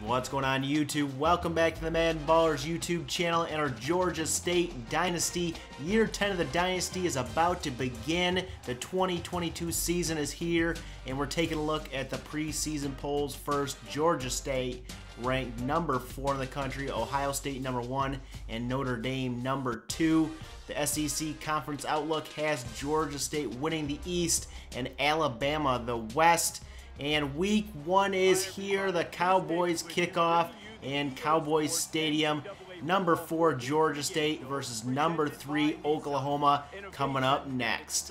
What's going on YouTube? Welcome back to the MaddenBallerz YouTube channel, and our Georgia State Dynasty. Year 10 of the Dynasty is about to begin. The 2022 season is here, and we're taking a look at the preseason polls first. Georgia State ranked number 4 in the country, Ohio State number 1, and Notre Dame number 2. The SEC Conference Outlook has Georgia State winning the East and Alabama the West. And week 1 is here. The Cowboys kick off in Cowboys Stadium. Number 4 Georgia State versus number 3 Oklahoma coming up next.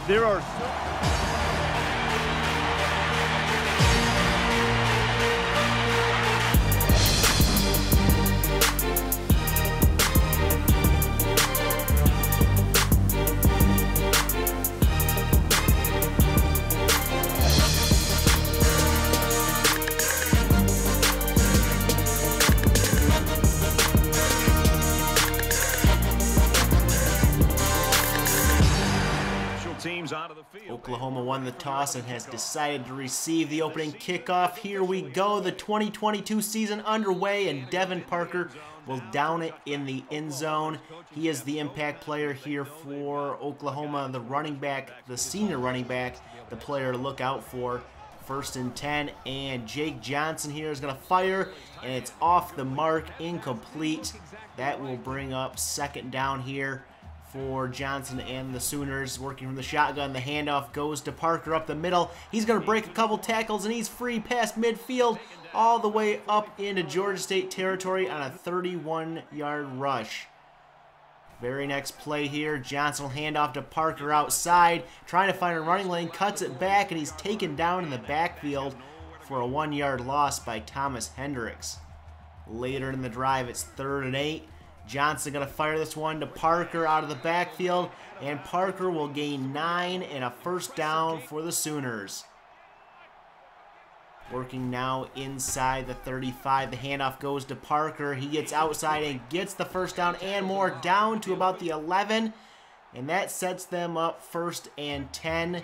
There are Oklahoma won the toss and has decided to receive the opening kickoff. Here we go. The 2022 season underway, and Devin Parker will down it in the end zone. He is the impact player here for Oklahoma, the running back, the senior running back, the player to look out for. 1st and 10, and Jake Johnson here is going to fire, and it's off the mark, incomplete. That will bring up 2nd down here for Johnson and the Sooners. Working from the shotgun, the handoff goes to Parker up the middle. He's going to break a couple tackles, and he's free past midfield all the way up into Georgia State territory on a 31-yard rush. Very next play here, Johnson will hand off to Parker outside, trying to find a running lane, cuts it back, and he's taken down in the backfield for a 1-yard loss by Thomas Hendricks. Later in the drive, it's 3rd and 8. Johnson going to fire this one to Parker out of the backfield, and Parker will gain 9 and a 1st down for the Sooners. Working now inside the 35. The handoff goes to Parker. He gets outside and gets the 1st down and more, down to about the 11. And that sets them up 1st and 10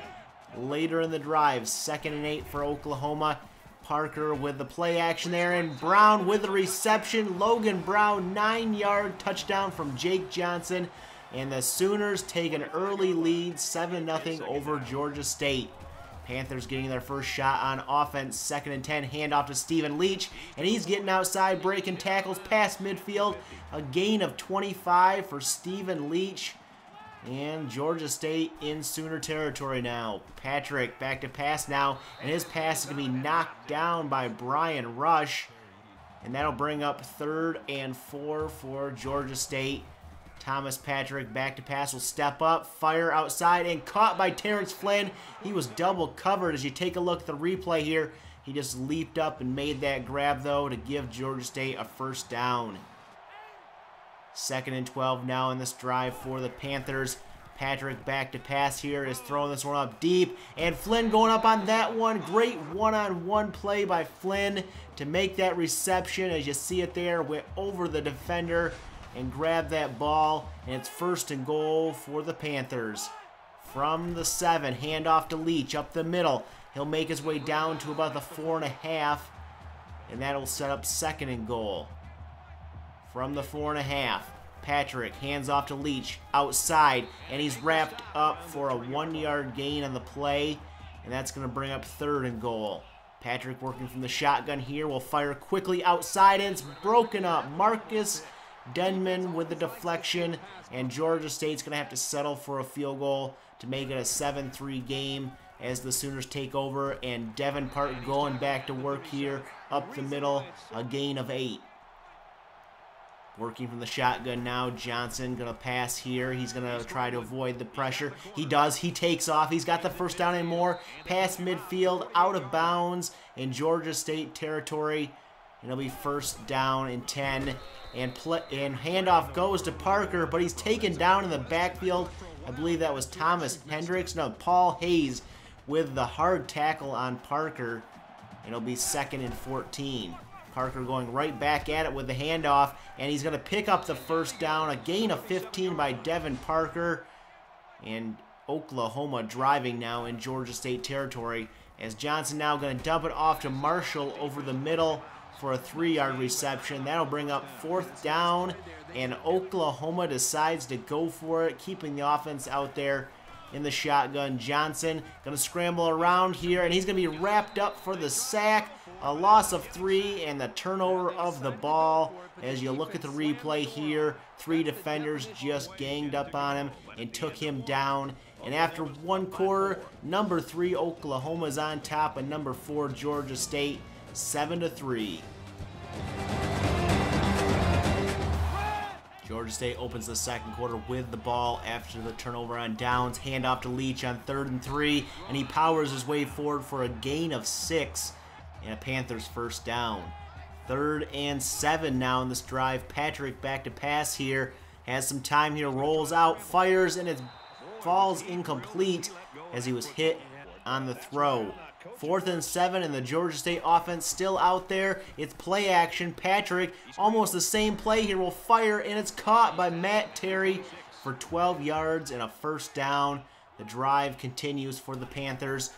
later in the drive. 2nd and 8 for Oklahoma. Parker with the play action there, and Brown with the reception. Logan Brown, 9-yard touchdown from Jake Johnson. And the Sooners take an early lead, 7-0 over Georgia State. Panthers getting their first shot on offense. 2nd and 10, handoff to Stephen Leach, and he's getting outside, breaking tackles past midfield. A gain of 25 for Stephen Leach. And Georgia State in Sooner territory now. Patrick back to pass now, and his pass is going to be knocked down by Brian Rush. And that'll bring up 3rd and 4 for Georgia State. Thomas Patrick back to pass will step up, fire outside, and caught by Terrence Flynn. He was double covered. As you take a look at the replay here, he just leaped up and made that grab, though, to give Georgia State a 1st down. 2nd and 12 now in this drive for the Panthers. Patrick back to pass here, is throwing this one up deep, and Flynn going up on that one. Great one-on-one play by Flynn to make that reception. As you see it there, went over the defender and grabbed that ball, and it's 1st and goal for the Panthers. From the 7, handoff to Leach up the middle. He'll make his way down to about the 4.5, and that'll set up 2nd and goal. From the 4.5, Patrick hands off to Leach outside, and he's wrapped up for a 1-yard gain on the play, and that's going to bring up 3rd and goal. Patrick working from the shotgun here will fire quickly outside, and it's broken up. Marcus Denman with the deflection, and Georgia State's going to have to settle for a field goal to make it a 7-3 game as the Sooners take over, and Devin Parker going back to work here up the middle, a gain of 8. Working from the shotgun now, Johnson going to pass here. He's going to try to avoid the pressure. He does. He takes off. He's got the 1st down and more. Past midfield, out of bounds in Georgia State territory. And it'll be 1st down and 10. And handoff goes to Parker, but he's taken down in the backfield. I believe that was Thomas Hendricks. No, Paul Hayes with the hard tackle on Parker. And it'll be 2nd and 14. Parker going right back at it with the handoff, and he's going to pick up the 1st down. A gain of 15 by Devin Parker, and Oklahoma driving now in Georgia State territory. as Johnson now going to dump it off to Marshall over the middle for a 3-yard reception. That'll bring up 4th down, and Oklahoma decides to go for it, keeping the offense out there in the shotgun. Johnson going to scramble around here, and he's going to be wrapped up for the sack. A loss of 3 and the turnover of the ball. As you look at the replay here, 3 defenders just ganged up on him and took him down. And after 1 quarter, number 3 Oklahoma is on top of number 4 Georgia State, 7-3. Georgia State opens the second quarter with the ball after the turnover on downs. Handoff to Leach on 3rd and 3, and he powers his way forward for a gain of 6 and a Panthers first down. 3rd and 7 now in this drive. Patrick back to pass here. Has some time here, rolls out, fires, and it falls incomplete as he was hit on the throw. 4th and 7, and the Georgia State offense still out there. It's play action. Patrick, almost the same play here, will fire, and it's caught by Matt Terry for 12 yards and a first down. The drive continues for the Panthers.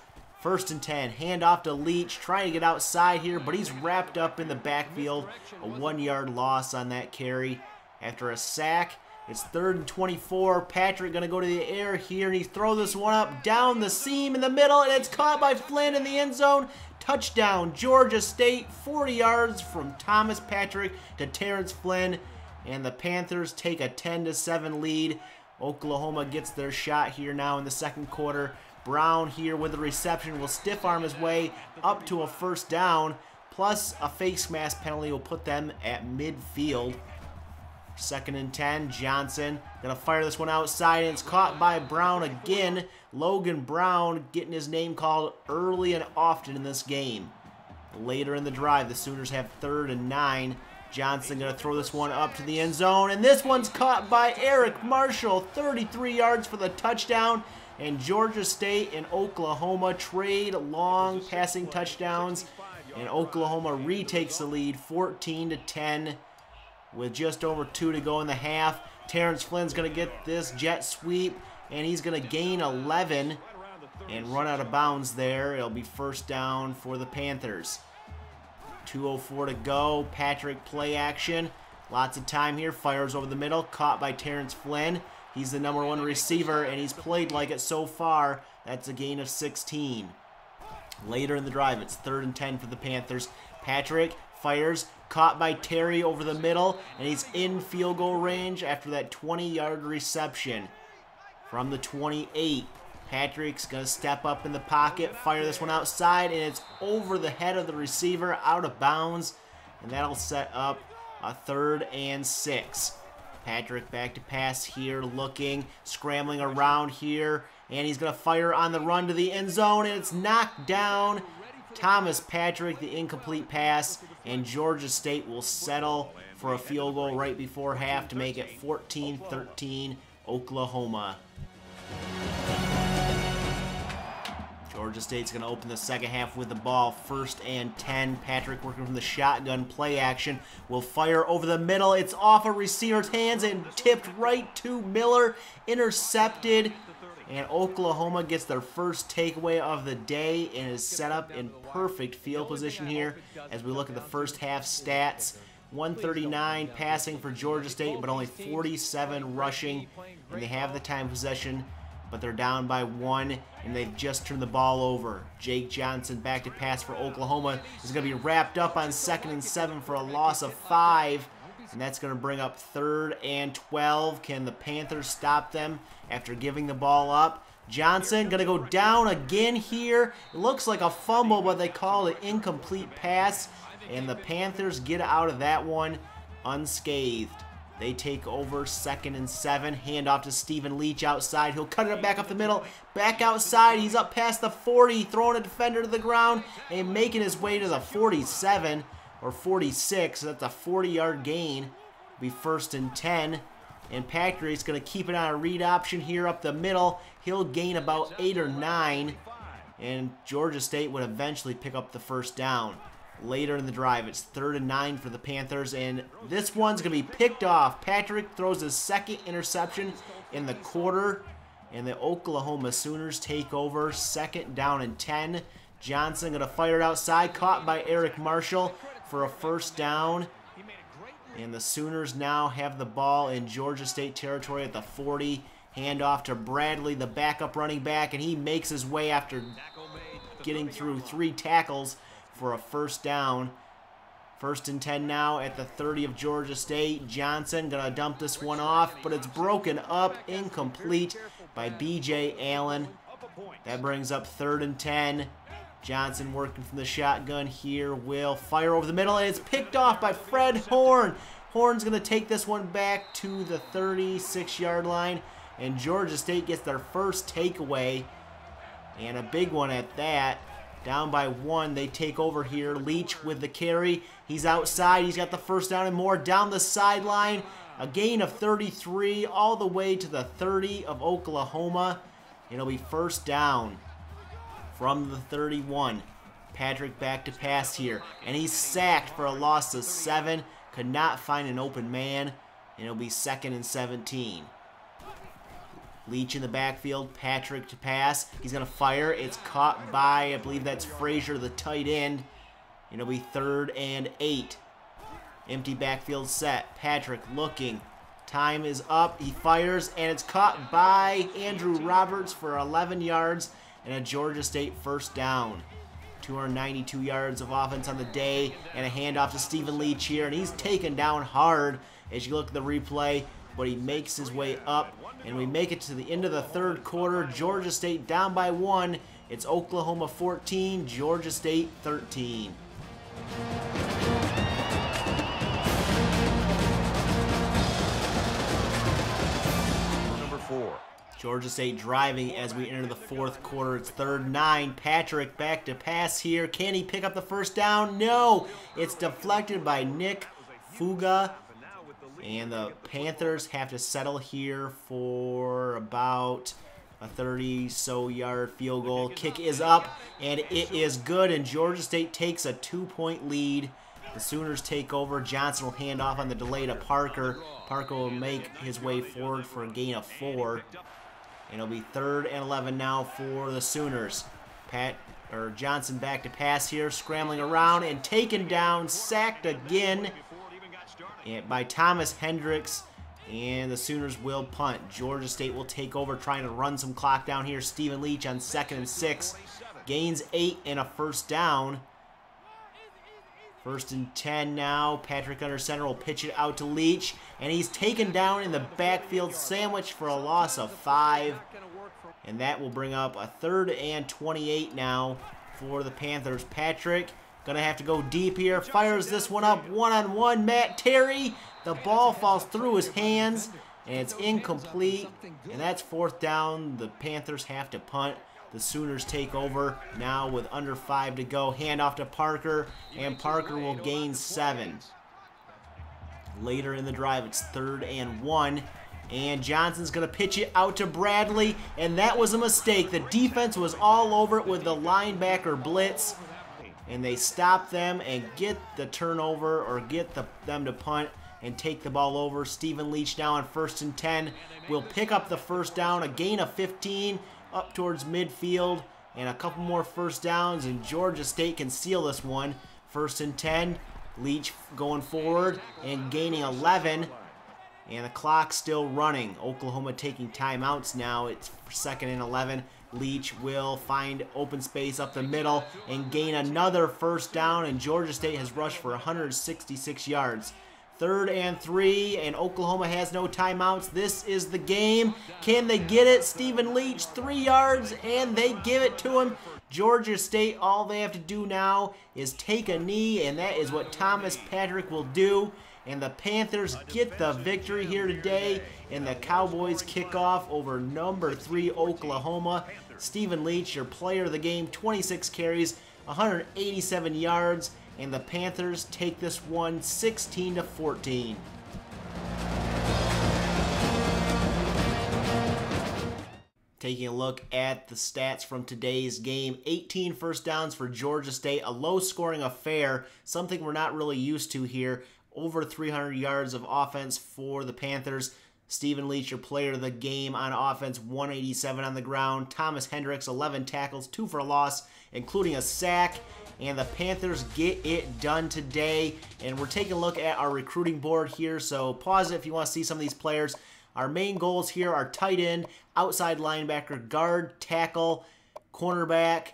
1st and 10, handoff to Leach, trying to get outside here, but he's wrapped up in the backfield. A 1-yard loss on that carry. After a sack, it's 3rd and 24. Patrick going to go to the air here, and he throws this one up down the seam in the middle, and it's caught by Flynn in the end zone. Touchdown, Georgia State, 40 yards from Thomas Patrick to Terrence Flynn, and the Panthers take a 10-7 lead. Oklahoma gets their shot here now in the second quarter. Brown here with the reception will stiff arm his way up to a first down, plus a face mask penalty will put them at midfield. 2nd and 10, Johnson gonna fire this one outside, and it's caught by Brown again. Logan Brown getting his name called early and often in this game. Later in the drive, the Sooners have 3rd and 9. Johnson gonna throw this one up to the end zone, and this one's caught by Eric Marshall, 33 yards for the touchdown. And Georgia State and Oklahoma trade long passing touchdowns, and Oklahoma retakes the lead 14-10 with just over 2 to go in the half. Terrence Flynn's going to get this jet sweep, and he's going to gain 11 and run out of bounds there. It'll be first down for the Panthers. 2:04 to go. Patrick play action. Lots of time here. Fires over the middle. Caught by Terrence Flynn. He's the number 1 receiver, and he's played like it so far. That's a gain of 16. Later in the drive, it's 3rd and 10 for the Panthers. Patrick fires, caught by Terry over the middle, and he's in field goal range after that 20-yard reception. From the 28, Patrick's going to step up in the pocket, fire this one outside, and it's over the head of the receiver, out of bounds, and that'll set up a 3rd and 6. Patrick back to pass here, looking, scrambling around here, and he's going to fire on the run to the end zone, and it's knocked down. Thomas Patrick, the incomplete pass, and Georgia State will settle for a field goal right before half to make it 14-13 Oklahoma. Georgia State's going to open the second half with the ball. 1st and 10. Patrick working from the shotgun play action. Will fire over the middle. It's off a receiver's hands and tipped right to Miller. Intercepted. And Oklahoma gets their first takeaway of the day and is set up in perfect field position here as we look at the first half stats. 139 passing for Georgia State, but only 47 rushing. And they have the time possession, but they're down by 1, and they've just turned the ball over. Jake Johnson back to pass for Oklahoma is going to be wrapped up on 2nd and 7 for a loss of 5, and that's going to bring up 3rd and 12. Can the Panthers stop them after giving the ball up? Johnson going to go down again here. It looks like a fumble, but they call it incomplete pass, and the Panthers get out of that one unscathed. They take over 2nd and 7. Handoff to Stephen Leach outside. He'll cut it up back up the middle. Back outside. He's up past the 40. Throwing a defender to the ground and making his way to the 47 or 46. So that's a 40-yard gain. It'll be 1st and 10. And Patrick's going to keep it on a read option here up the middle. He'll gain about 8 or 9. And Georgia State would eventually pick up the first down. Later in the drive, it's 3rd and 9 for the Panthers, and this one's going to be picked off. Patrick throws his 2nd interception in the quarter, and the Oklahoma Sooners take over 2nd down and 10. Johnson going to fire it outside, caught by Eric Marshall for a first down. And the Sooners now have the ball in Georgia State territory at the 40. Handoff to Bradley, the backup running back, and he makes his way after getting through 3 tackles for a first down. 1st and 10 now at the 30 of Georgia State. Johnson going to dump this one off, but it's broken up, incomplete by B.J. Allen. That brings up 3rd and 10. Johnson working from the shotgun here will fire over the middle, and it's picked off by Fred Horn. Horn's going to take this one back to the 36-yard line, and Georgia State gets their first takeaway, and a big one at that. Down by 1, they take over here. Leach with the carry. He's outside. He's got the first down and more down the sideline. A gain of 33 all the way to the 30 of Oklahoma. It'll be first down from the 31. Patrick back to pass here. And he's sacked for a loss of 7. Could not find an open man. And it'll be 2nd and 17. Leach in the backfield, Patrick to pass. He's going to fire. It's caught by, I believe that's Frazier, the tight end. It'll be 3rd and 8. Empty backfield set. Patrick looking. Time is up. He fires, and it's caught by Andrew Roberts for 11 yards and a Georgia State first down. 292 yards of offense on the day, and a handoff to Stephen Leach here, and he's taken down hard as you look at the replay, but he makes his way up. And we make it to the end of the 3rd quarter. Georgia State down by 1. It's Oklahoma 14, Georgia State 13. Number 4. Georgia State driving as we enter the 4th quarter. It's 3rd and 9. Patrick back to pass here. Can he pick up the first down? No. It's deflected by Nick Fuga. And the Panthers have to settle here for about a 30-so yard field goal. Kick is up, and it is good, and Georgia State takes a 2-point lead. The Sooners take over. Johnson will hand off on the delay to Parker. Parker will make his way forward for a gain of 4. And it'll be 3rd and 11 now for the Sooners. Johnson back to pass here, scrambling around and taken down, sacked again by Thomas Hendricks, and the Sooners will punt. Georgia State will take over, trying to run some clock down here. Stephen Leach on 2nd and 6. Gains 8 and a first down. 1st and 10 now. Patrick under center will pitch it out to Leach, and he's taken down in the backfield sandwich for a loss of 5. And that will bring up a 3rd and 28 now for the Panthers. Patrick gonna have to go deep here. Fires this one up. One-on-one. Matt Terry. The ball falls through his hands, and it's incomplete. And that's 4th down. The Panthers have to punt. The Sooners take over now with under 5 to go. Handoff to Parker, and Parker will gain 7. Later in the drive, it's 3rd and 1. And Johnson's going to pitch it out to Bradley, and that was a mistake. The defense was all over it with the linebacker blitz. And they stop them and get the turnover, or get them to punt and take the ball over. Stephen Leach now on 1st and 10 will pick up the first down, a gain of 15 up towards midfield, and a couple more first downs, and Georgia State can seal this one. 1st and 10, Leach going forward and gaining 11, and the clock still running. Oklahoma taking timeouts now. It's 2nd and 11. Leach will find open space up the middle and gain another first down, and Georgia State has rushed for 166 yards. 3rd and 3, and Oklahoma has no timeouts. This is the game. Can they get it? Stephen Leach, 3 yards, and they give it to him. Georgia State, all they have to do now is take a knee, and that is what Thomas Patrick will do. And the Panthers get the victory here today, and the Cowboys kick off over number 3 Oklahoma. Stephen Leach, your player of the game, 26 carries, 187 yards, and the Panthers take this one 16-14. Taking a look at the stats from today's game, 18 first downs for Georgia State, a low-scoring affair, something we're not really used to here. Over 300 yards of offense for the Panthers. Stephen Leach, your player of the game on offense, 187 on the ground. Thomas Hendricks, 11 tackles, 2 for a loss, including a sack. And the Panthers get it done today. And we're taking a look at our recruiting board here, so pause it if you want to see some of these players. Our main goals here are tight end, outside linebacker, guard, tackle, cornerback,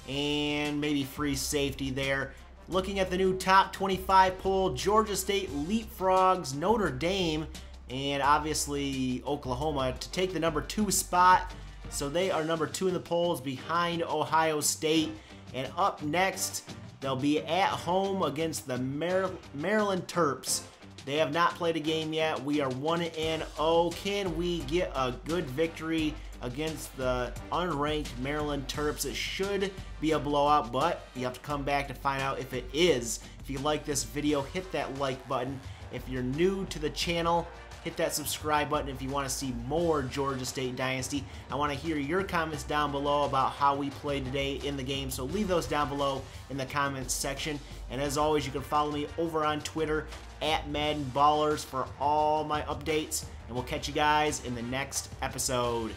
and maybe free safety there. Looking at the new top 25 poll, Georgia State leapfrogs Notre Dame and obviously Oklahoma to take the number 2 spot. So they are number 2 in the polls behind Ohio State. And up next, they'll be at home against the Maryland Terps. They have not played a game yet. We are 1-0. Can we get a good victory against the unranked Maryland Terps? It should be a blowout, but you have to come back to find out if it is. If you like this video, hit that like button. If you're new to the channel, hit that subscribe button if you want to see more Georgia State Dynasty. I want to hear your comments down below about how we played today in the game, so leave those down below in the comments section. And as always, you can follow me over on Twitter at MaddenBallerz for all my updates, and we'll catch you guys in the next episode.